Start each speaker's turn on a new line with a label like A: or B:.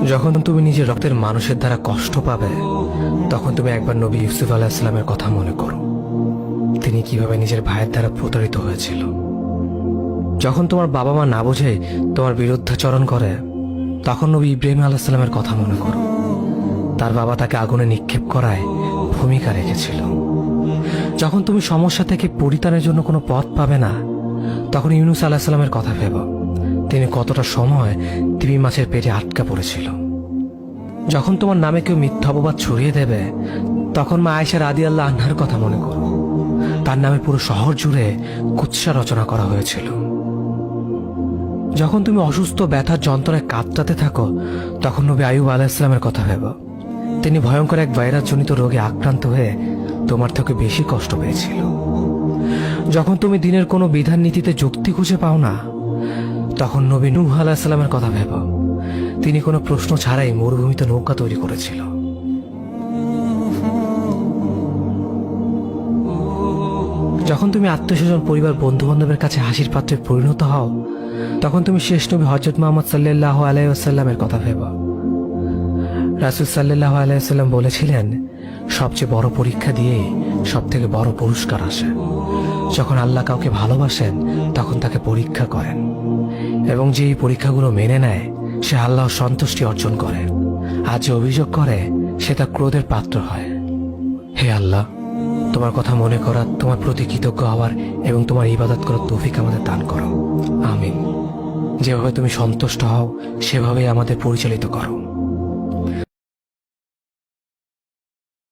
A: যখন তুমি নিজের রক্তের মানুষের দ্বারা কষ্ট পাবে, তখন তুমি একবার নবী ইউসুফ আলাইহিস সালামের কথা মনে করো। তিনি কিভাবে নিজের ভাইয়ের দ্বারা প্রতারিত হয়েছিল। যখন তোমার বাবা মা না বোঝে তোমার বিরুদ্ধাচরণ করে, তখন নবী ইব্রাহিম আলাইহিস সালামের কথা মনে করো। তার বাবা তাকে আগুনে নিক্ষেপ করায় ভূমিকা রেখেছিল। যখন তুমি সমস্যা থেকে পরিত্রাণের জন্য কোনো পথ পাবে না, তখন ইউনুস আলাইহিস সালামের কথা ভেবো। তিনি কতটা সময় তিমি মাছের পেটে আটকা পড়েছিল। যখন তোমার নামে কেউ মিথ্যা অপবাদ ছড়িয়ে দেবে, তখন মা আয়েশা রাদিয়াল্লাহু আনহার কথা মনে করো। তার নামে পুরো শহর জুড়ে কুৎসা রচনা করা হয়েছিল। যখন তুমি অসুস্থ ব্যথার যন্ত্রণায় কাঁদতে থাকো, তখন নবী আইয়ুব আলাইহিস সালামের কথা ভেবো। তিনি ভয়ঙ্কর এক ভাইরাসজনিত রোগে আক্রান্ত হয়ে তোমার থেকে বেশি কষ্ট পেয়েছিল। যখন তুমি দিনের কোনো বিধান নীতিতে যুক্তি খুঁজে পাও না, তখন নবী নূহ আলাইহিস সালামের কথা ভেবো। তিনি কোনো প্রশ্ন ছাড়াই মরুভূমিতে নৌকা তৈরি করেছিল। যখন তুমি আত্মীয়স্বজন, পরিবার, বন্ধু বান্ধবের কাছে হাসির পাত্রে পরিণত হও, তখন তুমি শেষ নবী হযরত মুহাম্মদ সাল্লাল্লাহু আলাইহি ওয়াসাল্লামের কথা ভেবো। রাসূল সাল্লাল্লাহু আলাইহি ওয়াসাল্লাম বলেছিলেন, সবচেয়ে বড় পরীক্ষা দিয়েই সব থেকে বড় পুরস্কার আসে। যখন আল্লাহ কাউকে ভালোবাসেন, তখন তাকে পরীক্ষা করেন, এবং যে এই পরীক্ষাগুলো মেনে নেয়, সে আল্লাহর সন্তুষ্টি অর্জন করে। আর যে অভিযোগ করে, সে তার ক্রোধের পাত্র হয়। হে আল্লাহ, তোমার কথা মনে করার, তোমার প্রতি কৃতজ্ঞ হওয়ার এবং তোমার ইবাদত করার তৌফিক আমাদের দান করো। আমিন। যেভাবে তুমি সন্তুষ্ট হও, সেভাবেই আমাদের পরিচালিত করো।